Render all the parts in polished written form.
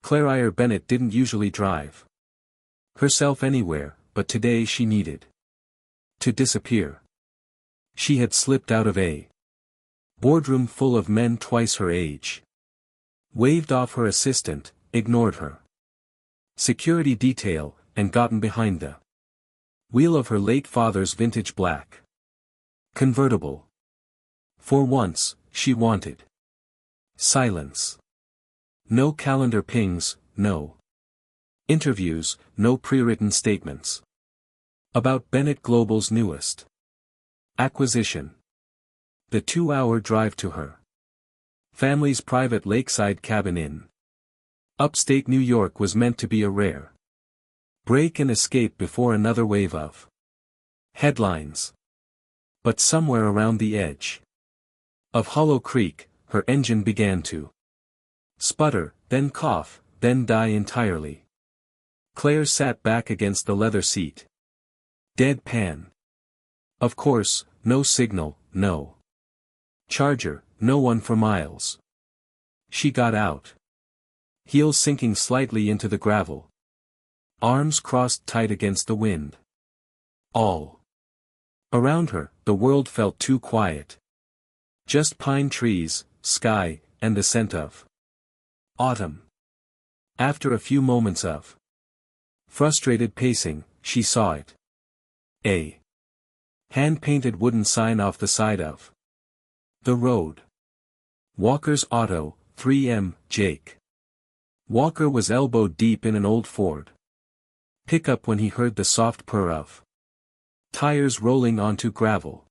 Claire Bennett didn't usually drive herself anywhere, but today she needed to disappear. She had slipped out of a boardroom full of men twice her age. Waved off her assistant, ignored her security detail, and gotten behind the wheel of her late father's vintage black convertible. For once, she wanted silence. No calendar pings, no interviews, no pre-written statements about Bennett Global's newest acquisition. The 2-hour drive to her family's private lakeside cabin in upstate New York was meant to be a rare break and escape before another wave of headlines. But somewhere around the edge of Hollow Creek, her engine began to sputter, then cough, then die entirely. Claire sat back against the leather seat. Deadpan. Of course, no signal, no charger, no one for miles. She got out. Heels sinking slightly into the gravel. Arms crossed tight against the wind. All around her, the world felt too quiet. Just pine trees, sky, and the scent of autumn. After a few moments of frustrated pacing, she saw it. A hand-painted wooden sign off the side of the road. Walker's Auto, 3M, Jake. Walker was elbow deep in an old Ford pickup when he heard the soft purr of tires rolling onto gravel.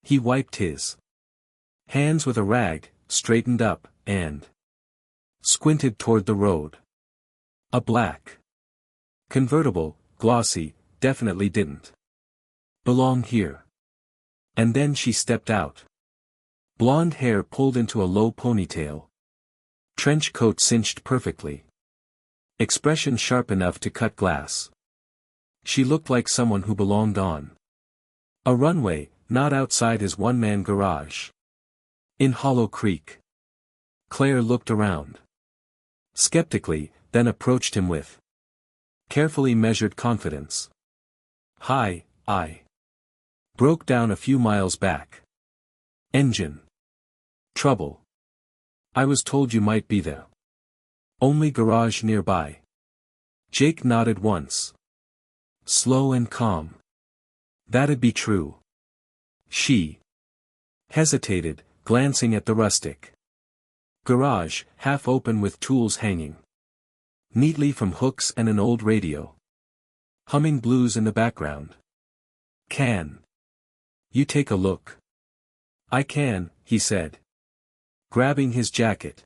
He wiped his hands with a rag, straightened up, and squinted toward the road. A black convertible, glossy, definitely didn't belong here. And then she stepped out. Blonde hair pulled into a low ponytail. Trench coat cinched perfectly. Expression sharp enough to cut glass. She looked like someone who belonged on a runway, not outside his one-man garage. In Hollow Creek. Claire looked around skeptically, then approached him with carefully measured confidence. Hi, I broke down a few miles back. Engine trouble. I was told you might be the only garage nearby. Jake nodded once. Slow and calm. That'd be true. She hesitated, glancing at the rustic garage, half open with tools hanging neatly from hooks and an old radio humming blues in the background. Can you take a look? I can, he said, grabbing his jacket.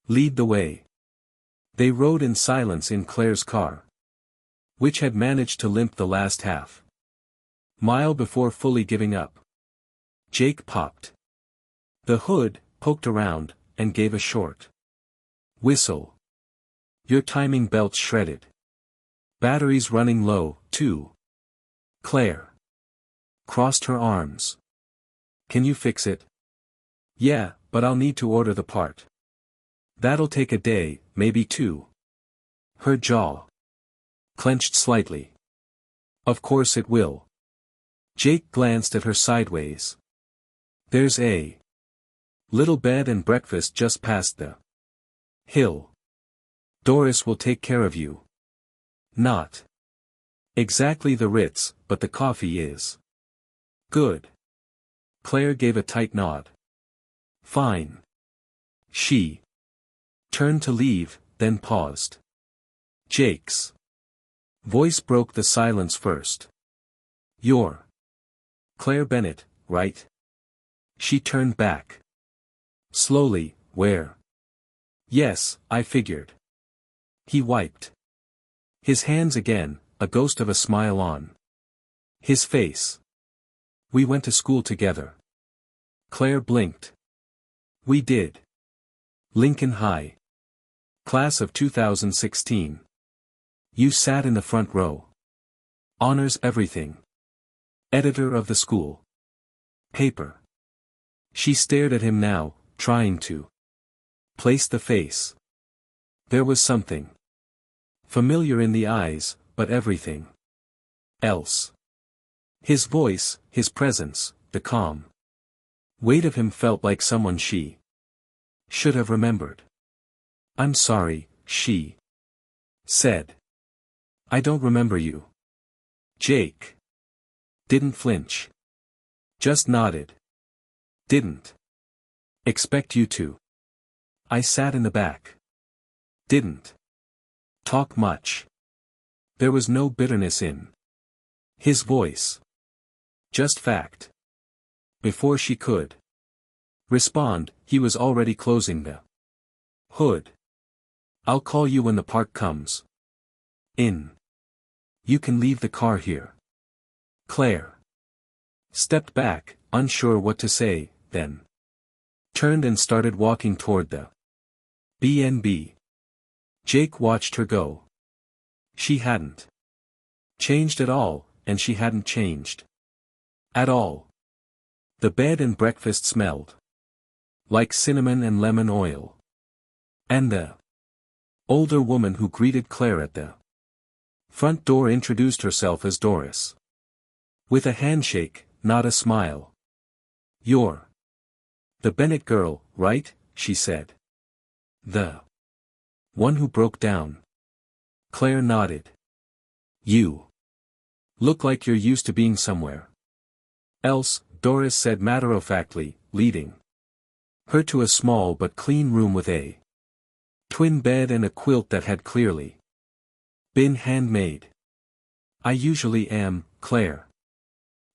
Lead the way. They rode in silence in Claire's car, which had managed to limp the last half mile before fully giving up. Jake popped the hood, poked around, and gave a short whistle. Your timing belt's shredded. Batteries running low, too. Claire crossed her arms. Can you fix it? Yeah, but I'll need to order the part. That'll take a day, maybe 2. Her jaw clenched slightly. Of course it will. Jake glanced at her sideways. There's a little bed and breakfast just past the hill. Doris will take care of you. Not exactly the Ritz, but the coffee is good. Claire gave a tight nod. Fine. She turned to leave, then paused. Jake's voice broke the silence first. You're Claire Bennett, right? She turned back. Slowly, where? Yes, I figured. He wiped his hands again, a ghost of a smile on his face. We went to school together. Claire blinked. We did. Lincoln High. Class of 2016. You sat in the front row. Honors everything. Editor of the school paper. She stared at him now, trying to place the face. There was something familiar in the eyes, but everything else. His voice, his presence, the calm weight of him felt like someone she should have remembered. "I'm sorry," she said. "I don't remember you." Jake didn't flinch. Just nodded. "Didn't expect you to." I sat in the back. Didn't talk much. There was no bitterness in his voice. Just fact. Before she could respond, he was already closing the hood. "I'll call you when the part comes in. You can leave the car here." Claire stepped back, unsure what to say, then turned and started walking toward the B&B. Jake watched her go. She hadn't changed at all, and she hadn't changed at all. The bed and breakfast smelled like cinnamon and lemon oil. And the older woman who greeted Claire at the front door introduced herself as Doris. With a handshake, not a smile. "You're the Bennett girl, right?" she said. "The one who broke down." Claire nodded. "You look like you're used to being somewhere else," Doris said matter-of-factly, leading her to a small but clean room with a twin bed and a quilt that had clearly been handmade. "I usually am," Claire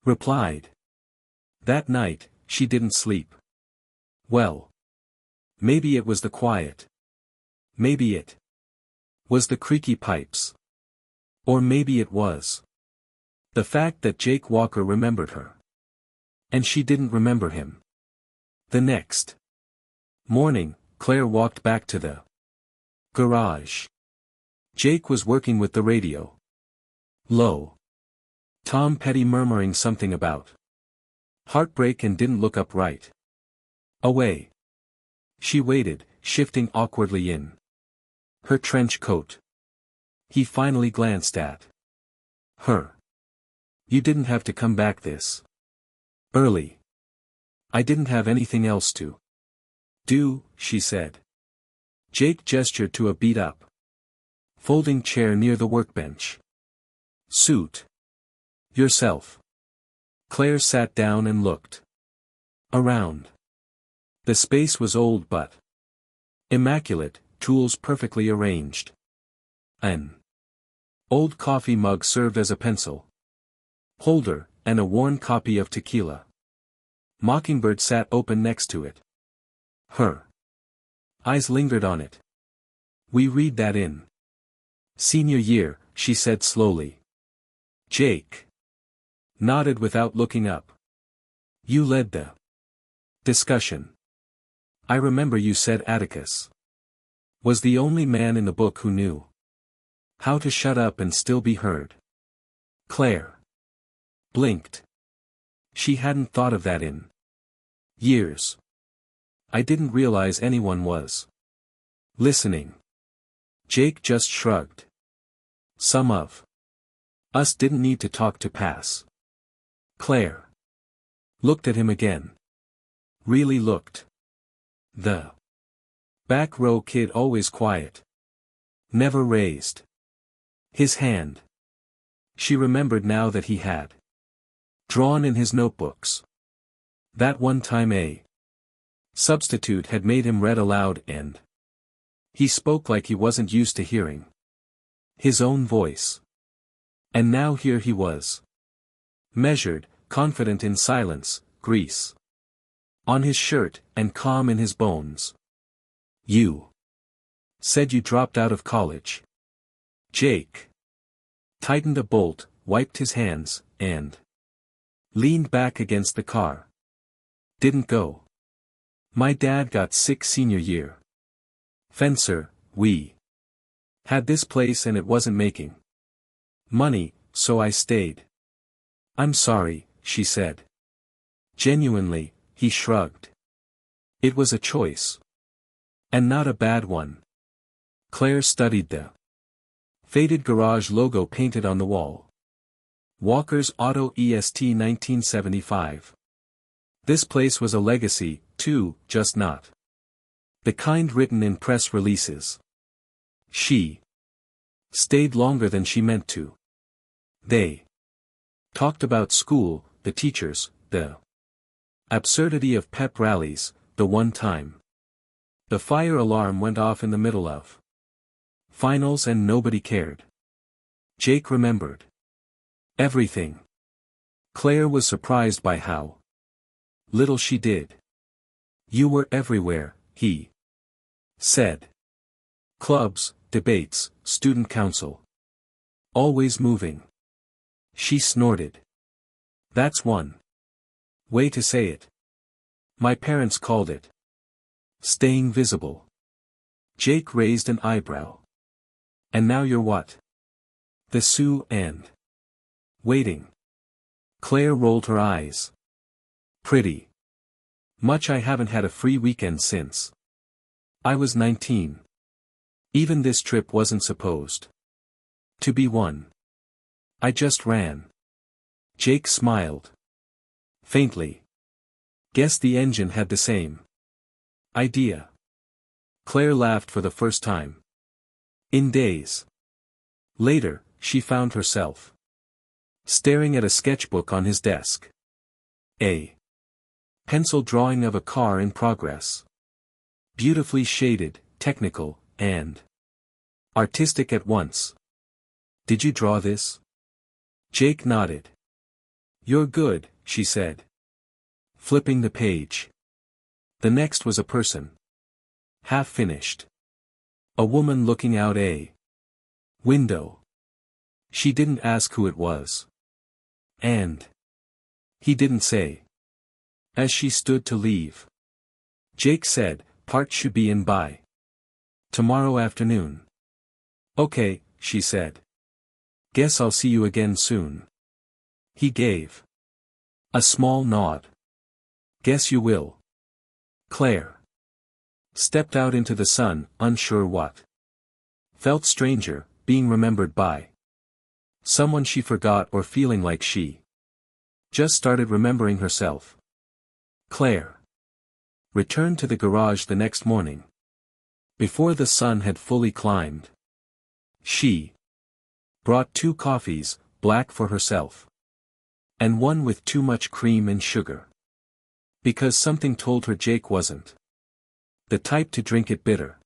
replied. That night, she didn't sleep well. Maybe it was the quiet. Maybe it was the creaky pipes. Or maybe it was the fact that Jake Walker remembered her. And she didn't remember him. The next morning, Claire walked back to the garage. Jake was working with the radio. Low. Tom Petty murmuring something about heartbreak and didn't look up right away. She waited, shifting awkwardly in her trench coat. He finally glanced at her. "You didn't have to come back this early." "I didn't have anything else to do," she said. Jake gestured to a beat-up folding chair near the workbench. "Suit yourself." Claire sat down and looked around. The space was old but immaculate, tools perfectly arranged. An old coffee mug served as a pencil holder, and a worn copy of Tequila Mockingbird sat open next to it. Her eyes lingered on it. "We read that in senior year," she said slowly. Jake nodded without looking up. "You led the discussion. I remember you said Atticus was the only man in the book who knew how to shut up and still be heard." Claire blinked. She hadn't thought of that in years. "I didn't realize anyone was listening." Jake just shrugged. "Some of us didn't need to talk to pass." Claire looked at him again. Really looked. The back row kid, always quiet. Never raised his hand. She remembered now that he had drawn in his notebooks. That one time a substitute had made him read aloud, and he spoke like he wasn't used to hearing his own voice. And now here he was. Measured, confident in silence, grease on his shirt, and calm in his bones. "You said you dropped out of college." Jake tightened a bolt, wiped his hands, and leaned back against the car. "Didn't go. My dad got sick senior year. Fencer, we had this place and it wasn't making money, so I stayed." "I'm sorry," she said. Genuinely, he shrugged. "It was a choice. And not a bad one." Claire studied the faded garage logo painted on the wall. Walker's Auto EST 1975. This place was a legacy, too, just not the kind written in press releases. She stayed longer than she meant to. They talked about school, the teachers, the absurdity of pep rallies, the one time the fire alarm went off in the middle of finals and nobody cared. Jake remembered everything. Claire was surprised by how little she did. You were everywhere, he said. Clubs, debates, student council. Always moving. She snorted. That's one way to say it. My parents called it staying visible. Jake raised an eyebrow. And now you're what? The Sue and waiting. Claire rolled her eyes. Pretty much I haven't had a free weekend since I was 19. Even this trip wasn't supposed to be one. I just ran. Jake smiled faintly. Guess the engine had the same idea. Claire laughed for the first time in days. Later, she found herself staring at a sketchbook on his desk. A pencil drawing of a car in progress. Beautifully shaded, technical, and artistic at once. Did you draw this? Jake nodded. You're good, she said. Flipping the page. The next was a person. Half finished. A woman looking out a window. She didn't ask who it was. And he didn't say. As she stood to leave, Jake said, parts should be in by tomorrow afternoon. Okay, she said. Guess I'll see you again soon. He gave a small nod. Guess you will. Claire stepped out into the sun, unsure what. Felt stranger, being remembered by someone she forgot or feeling like she just started remembering herself. Claire returned to the garage the next morning. Before the sun had fully climbed. She brought 2 coffees, black for herself. And one with too much cream and sugar. Because something told her Jake wasn't the type to drink it bitter.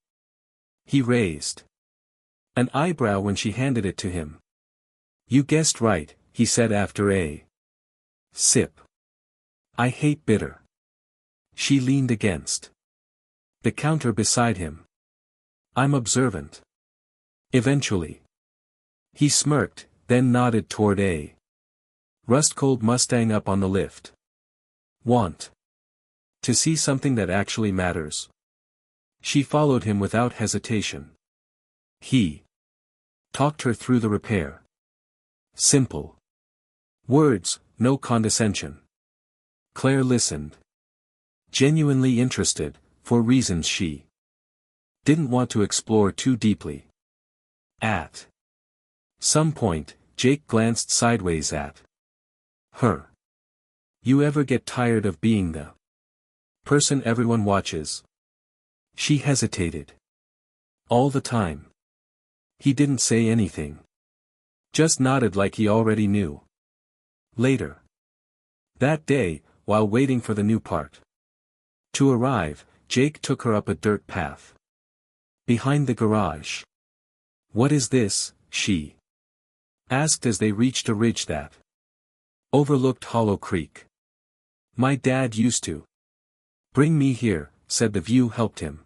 He raised an eyebrow when she handed it to him. You guessed right, he said after a sip. I hate bitter. She leaned against the counter beside him. I'm observant. Eventually. He smirked, then nodded toward a rust-cold Mustang up on the lift. Want to see something that actually matters? She followed him without hesitation. He talked her through the repair. Simple words, no condescension. Claire listened. Genuinely interested, for reasons she didn't want to explore too deeply. At some point, Jake glanced sideways at her. You ever get tired of being the person everyone watches? She hesitated. All the time. He didn't say anything. Just nodded like he already knew. Later. That day, while waiting for the new part to arrive, Jake took her up a dirt path. Behind the garage. What is this? She asked as they reached a ridge that overlooked Hollow Creek. My dad used to bring me here, said the view helped him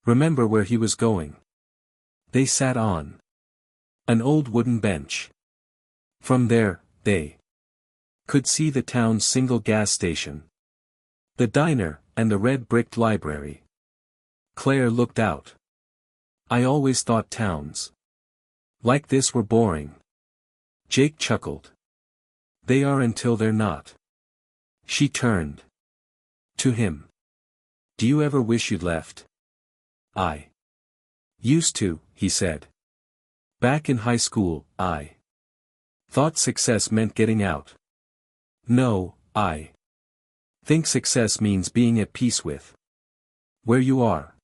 remember where he was going. They sat on an old wooden bench. From there, they could see the town's single gas station, the diner, and the red-bricked library. Claire looked out. I always thought towns like this were boring. Jake chuckled. They are until they're not. She turned to him. Do you ever wish you'd left? I Used to, he said. Back in high school, I thought success meant getting out. No, I think success means being at peace with where you are.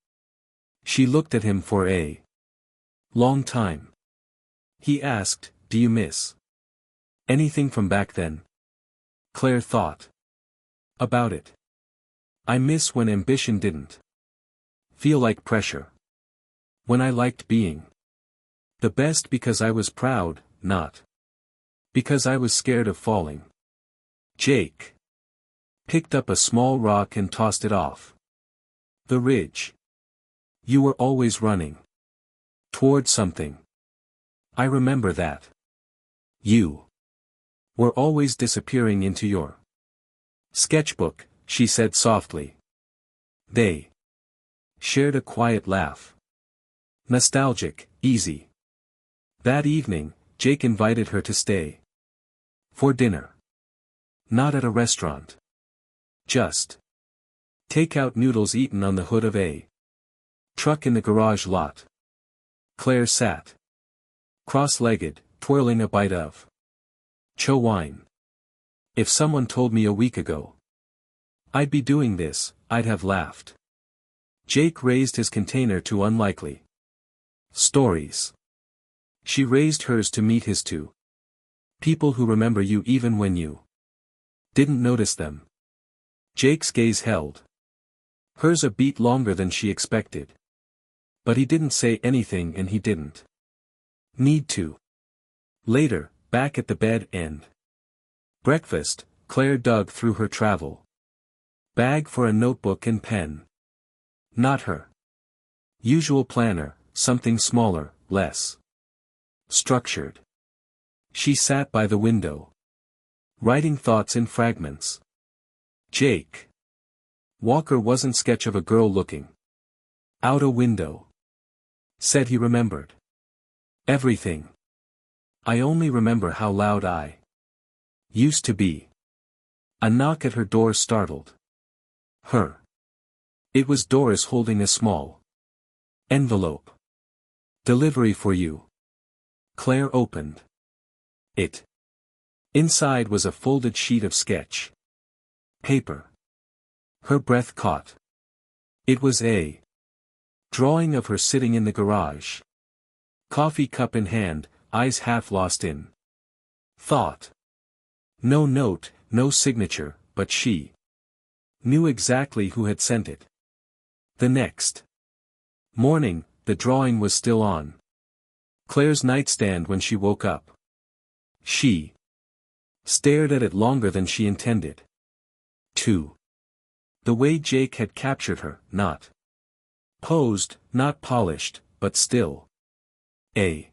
She looked at him for a long time. He asked, do you miss anything from back then? Claire thought about it. I miss when ambition didn't feel like pressure. When I liked being the best because I was proud, not because I was scared of falling. Jake picked up a small rock and tossed it off the ridge. You were always running toward something. I remember that. You were always disappearing into your sketchbook, she said softly. They shared a quiet laugh. Nostalgic, easy. That evening, Jake invited her to stay for dinner. Not at a restaurant. Just take-out noodles eaten on the hood of a truck in the garage lot. Claire sat cross-legged, twirling a bite of cho wine. If someone told me a week ago I'd be doing this, I'd have laughed. Jake raised his container to unlikely stories. She raised hers to meet his too. People who remember you even when you didn't notice them. Jake's gaze held hers a beat longer than she expected. But he didn't say anything and he didn't need to. Later, back at the bed and breakfast, Claire dug through her travel bag for a notebook and pen. Not her usual planner, something smaller, less structured. She sat by the window, writing thoughts in fragments. Jake Walker wasn't sketch of a girl looking out a window. Said he remembered everything. I only remember how loud I used to be. A knock at her door startled her. It was Doris holding a small envelope. Delivery for you. Claire opened it. Inside was a folded sheet of sketch paper. Her breath caught. It was a drawing of her sitting in the garage. Coffee cup in hand, eyes half lost in thought. No note, no signature, but she knew exactly who had sent it. The next morning, the drawing was still on Claire's nightstand when she woke up. She stared at it longer than she intended to. The way Jake had captured her, not posed, not polished, but still a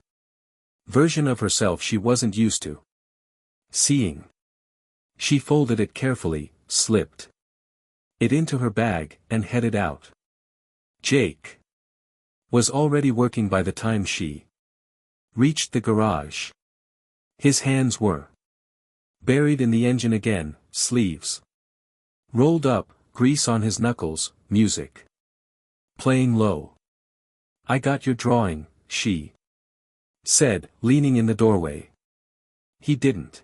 version of herself she wasn't used to seeing. She folded it carefully, slipped it into her bag, and headed out. Jake was already working by the time she reached the garage. His hands were buried in the engine again, sleeves rolled up, grease on his knuckles, music playing low. I got your drawing, she said, leaning in the doorway. He didn't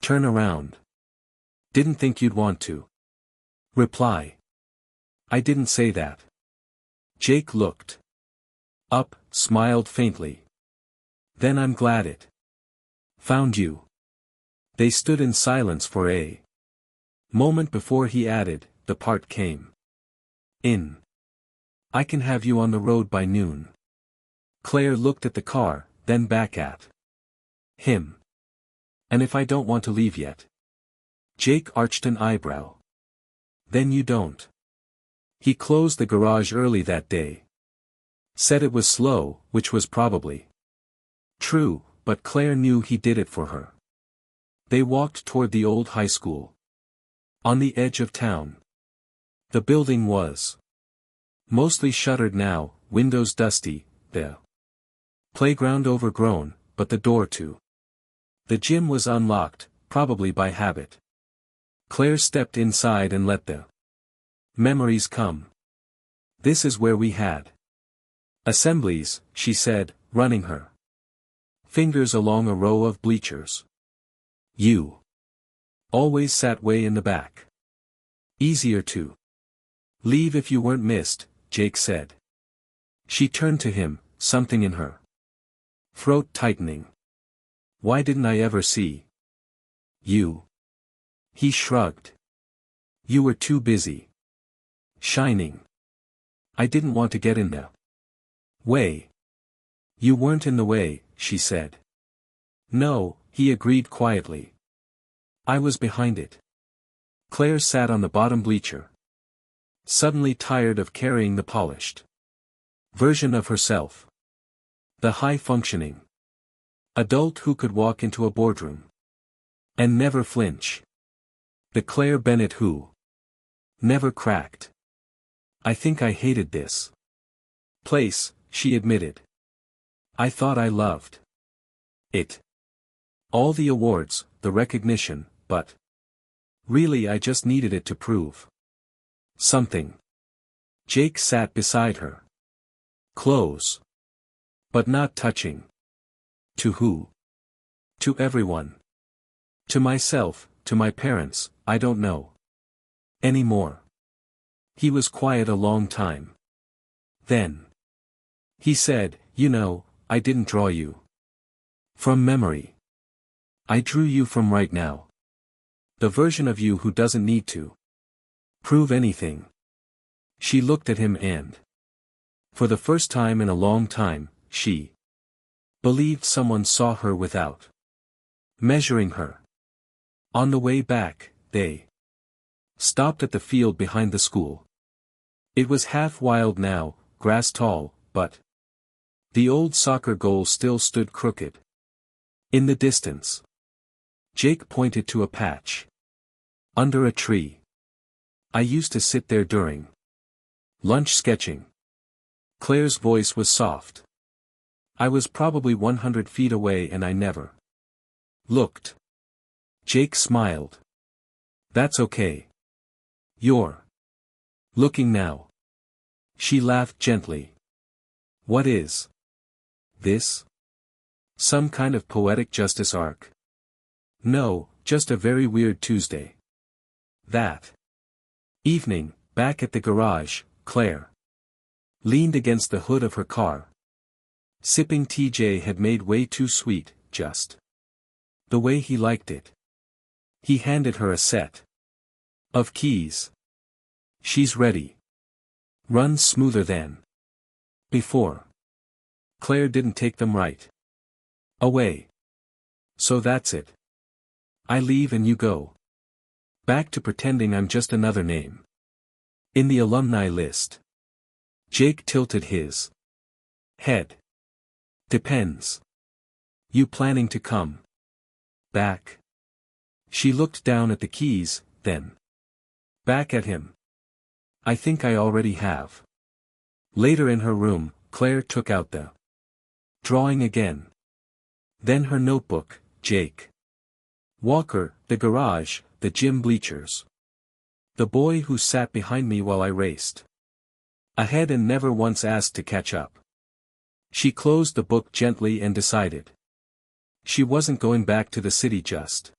turn around. Didn't think you'd want to reply. I didn't say that. Jake looked up, smiled faintly. Then I'm glad it found you. They stood in silence for a moment before he added, the part came in. I can have you on the road by noon. Claire looked at the car, then back at him. And if I don't want to leave yet? Jake arched an eyebrow. Then you don't. He closed the garage early that day. Said it was slow, which was probably true, but Claire knew he did it for her. They walked toward the old high school. On the edge of town. The building was mostly shuttered now, windows dusty, the playground overgrown, but the door to the gym was unlocked, probably by habit. Claire stepped inside and let the memories come. This is where we had Assemblies, she said, running her fingers along a row of bleachers. You always sat way in the back. Easier to leave if you weren't missed, Jake said. She turned to him, something in her throat tightening. Why didn't I ever see you? He shrugged. You were too busy shining. I didn't want to get in the way. You weren't in the way, she said. No, he agreed quietly. I was behind it. Claire sat on the bottom bleacher, suddenly tired of carrying the polished version of herself. The high-functioning adult who could walk into a boardroom and never flinch. The Claire Bennett who never cracked. I think I hated this place, she admitted. I thought I loved it. All the awards, the recognition, but really I just needed it to prove something. Jake sat beside her. Close. But not touching. To who? To everyone. To myself, to my parents, I don't know anymore. He was quiet a long time. Then he said, you know, I didn't draw you from memory. I drew you from right now. The version of you who doesn't need to prove anything. She looked at him and, for the first time in a long time, she believed someone saw her without measuring her. On the way back, they stopped at the field behind the school. It was half wild now, grass tall, but the old soccer goal still stood crooked. In the distance, Jake pointed to a patch under a tree. I used to sit there during lunch sketching. Claire's voice was soft. I was probably 100 feet away and I never looked. Jake smiled. That's okay. You're looking now. She laughed gently. What is this? Some kind of poetic justice arc? No, just a very weird Tuesday. That evening, back at the garage, Claire leaned against the hood of her car. Sipping TJ had made way too sweet, just the way he liked it. He handed her a set of keys. She's ready. Run smoother than before. Claire didn't take them right away. So that's it. I leave and you go back to pretending I'm just another name in the alumni list. Jake tilted his head. Depends. You planning to come back? She looked down at the keys, then back at him. I think I already have. Later in her room, Claire took out the drawing again. Then her notebook, Jake Walker, the garage, the gym bleachers. The boy who sat behind me while I raced ahead and never once asked to catch up. She closed the book gently and decided she wasn't going back to the city just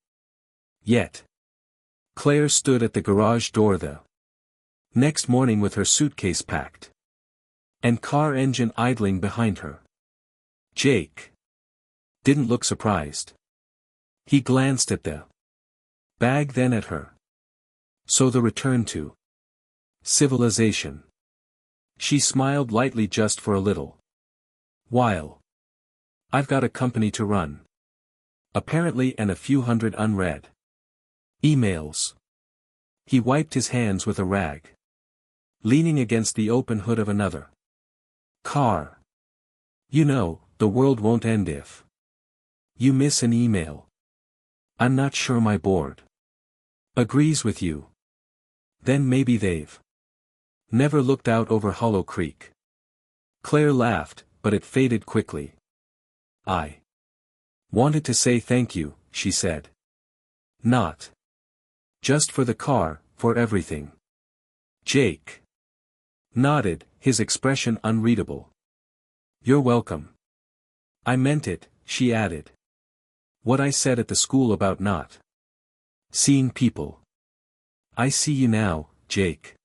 yet. Claire stood at the garage door the next morning with her suitcase packed and car engine idling behind her. Jake didn't look surprised. He glanced at the bag, then at her. So the return to civilization. She smiled lightly just for a little while. I've got a company to run, apparently, and a few hundred unread emails. He wiped his hands with a rag, leaning against the open hood of another car. You know, the world won't end if you miss an email. I'm not sure my board agrees with you. Then maybe they've never looked out over Hollow Creek. Claire laughed, but it faded quickly. I wanted to say thank you, she said. Not just for the car, for everything. Jake nodded, his expression unreadable. You're welcome. I meant it, she added. What I said at the school about not seeing people. I see you now, Jake.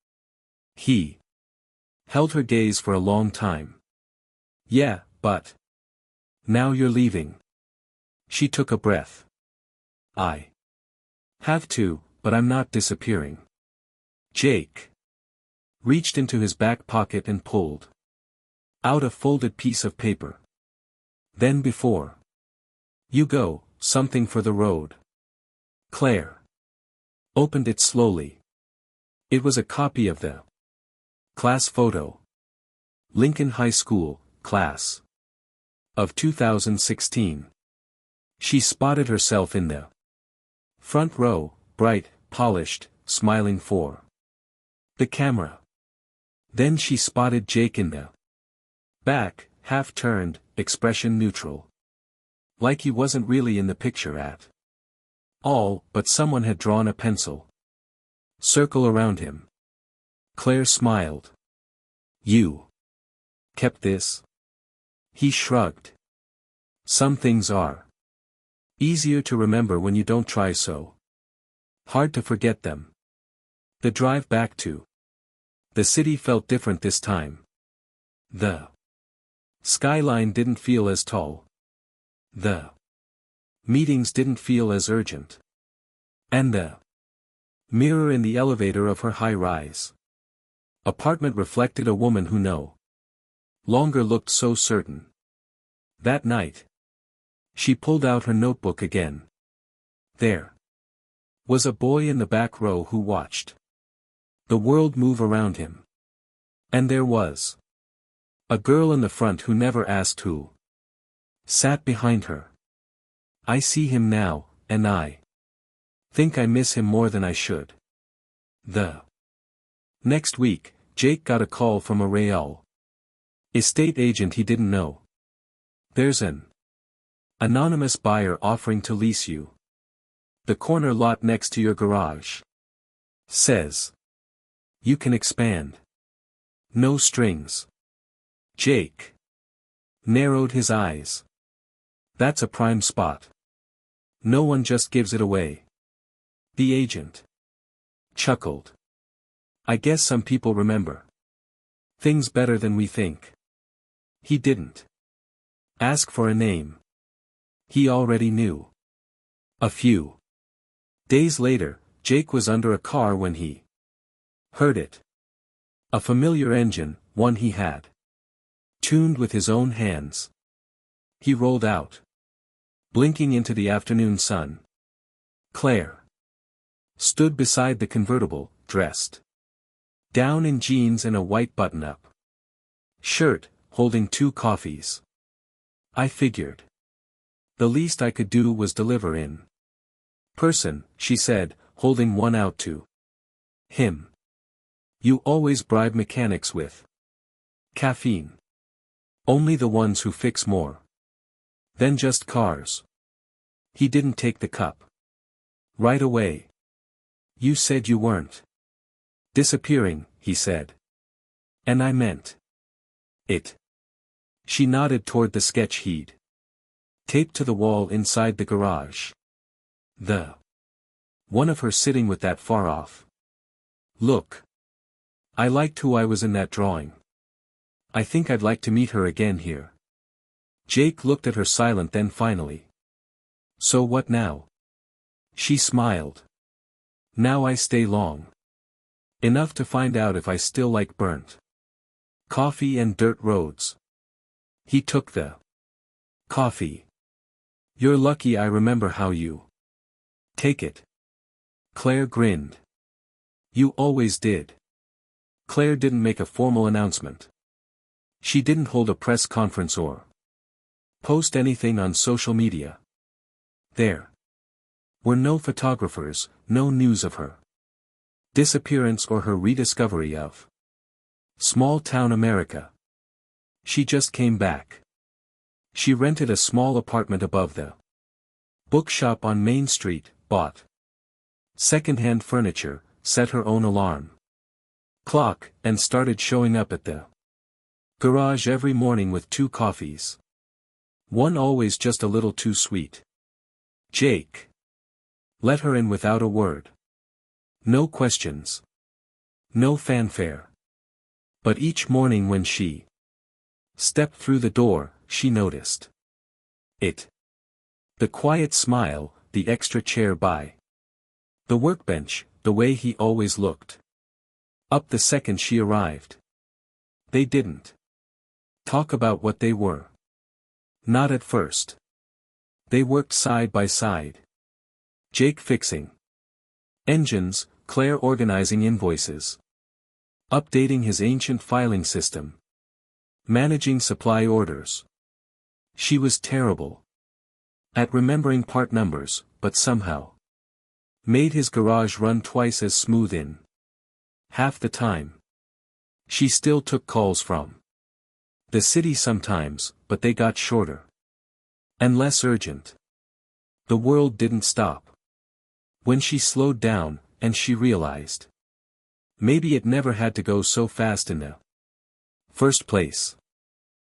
He held her gaze for a long time. Yeah, but now you're leaving. She took a breath. I have to, but I'm not disappearing. Jake reached into his back pocket and pulled out a folded piece of paper. Then before you go, something for the road. Claire opened it slowly. It was a copy of the class photo. Lincoln High School, class of 2016. She spotted herself in the front row, bright, polished, smiling for the camera. Then she spotted Jake in the back, half-turned, expression neutral. Like he wasn't really in the picture at all, but someone had drawn a pencil circle around him. Claire smiled. You kept this? He shrugged. Some things are easier to remember when you don't try so hard to forget them. The drive back to the city felt different this time. The skyline didn't feel as tall. The meetings didn't feel as urgent. And the mirror in the elevator of her high-rise apartment reflected a woman who no longer looked so certain. That night, she pulled out her notebook again. There was a boy in the back row who watched the world move around him. And there was a girl in the front who never asked who sat behind her. I see him now, and I think I miss him more than I should. The next week, Jake got a call from a real estate agent he didn't know. There's an anonymous buyer offering to lease you the corner lot next to your garage. Says you can expand. No strings. Jake narrowed his eyes. That's a prime spot. No one just gives it away. The agent chuckled. I guess some people remember things better than we think. He didn't ask for a name. He already knew. A few days later, Jake was under a car when he heard it. A familiar engine, one he had tuned with his own hands. He rolled out, blinking into the afternoon sun. Claire stood beside the convertible, dressed down in jeans and a white button-up shirt, holding 2 coffees. I figured the least I could do was deliver in person, she said, holding one out to him. You always bribe mechanics with caffeine. Only the ones who fix more than just cars. He didn't take the cup right away. You said you weren't disappearing, he said. And I meant it. She nodded toward the sketch he'd taped to the wall inside the garage. The one of her sitting with that far off look. I liked who I was in that drawing. I think I'd like to meet her again here. Jake looked at her silent, then finally. So what now? She smiled. Now I stay long enough to find out if I still like burnt coffee and dirt roads. He took the coffee. You're lucky I remember how you take it. Claire grinned. You always did. Claire didn't make a formal announcement. She didn't hold a press conference or post anything on social media. There were no photographers, no news of her disappearance or her rediscovery of small-town America. She just came back. She rented a small apartment above the bookshop on Main Street, bought second-hand furniture, set her own alarm clock, and started showing up at the Garage every morning with 2 coffees. One always just a little too sweet. Jake. Let her in without a word. No questions. No fanfare. But each morning when she stepped through the door, she noticed it. The quiet smile, the extra chair by the workbench, the way he always looked up the second she arrived. They didn't talk about what they were. Not at first. They worked side by side. Jake fixing engines, Claire organizing invoices, updating his ancient filing system, managing supply orders. She was terrible at remembering part numbers, but somehow made his garage run twice as smooth in half the time. She still took calls from the city sometimes, but they got shorter and less urgent. The world didn't stop. When she slowed down, and she realized maybe it never had to go so fast in the first place.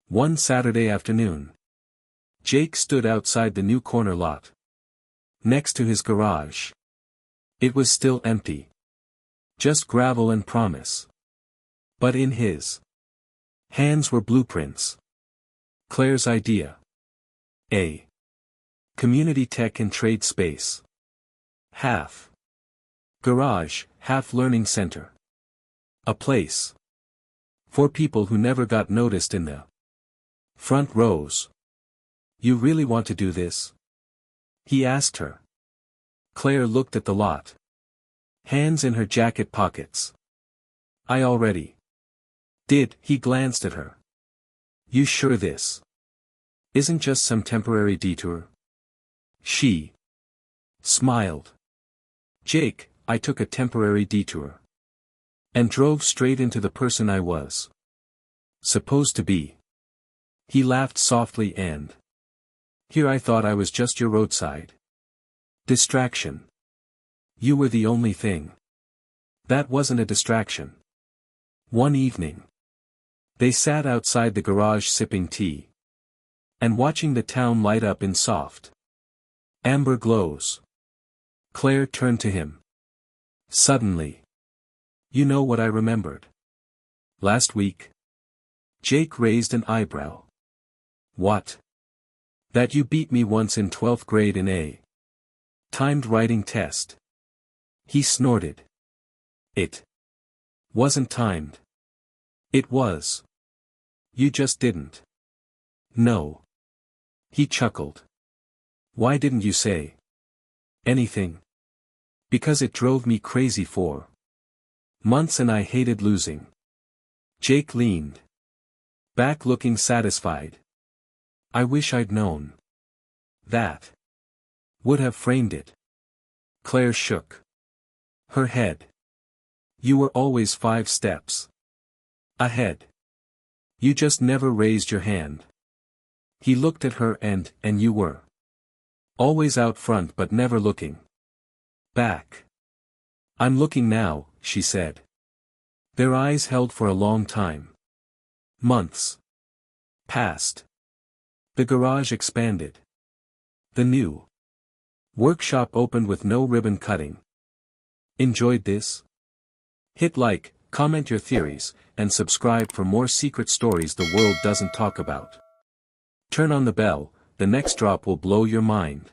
One Saturday afternoon, Jake stood outside the new corner lot next to his garage. It was still empty. Just gravel and promise. But in his hands were blueprints. Claire's idea. A community tech and trade space. Half garage, half learning center. A place for people who never got noticed in the front rows. You really want to do this? He asked her. Claire looked at the lot. Hands in her jacket pockets. I already did. He glanced at her. You sure this isn't just some temporary detour? She smiled. Jake, I took a temporary detour and drove straight into the person I was supposed to be. He laughed softly and here I thought I was just your roadside distraction. You were the only thing. That wasn't a distraction. One evening, they sat outside the garage sipping tea and watching the town light up in soft amber glows. Claire turned to him. Suddenly. You know what I remembered? Last week? Jake raised an eyebrow. What? That you beat me once in 12th grade in a timed writing test. He snorted. It wasn't timed. It was. You just didn't. No. He chuckled. Why didn't you say anything? Because it drove me crazy for months and I hated losing. Jake leaned back looking satisfied. I wish I'd known. That would have framed it. Claire shook her head. You were always 5 steps ahead. You just never raised your hand. He looked at her and you were always out front but never looking back. I'm looking now, she said. Their eyes held for a long time. Months passed. The garage expanded. The new workshop opened with no ribbon cutting. Enjoyed this? Hit like, comment your theories, and subscribe for more secret stories the world doesn't talk about. Turn on the bell, the next drop will blow your mind.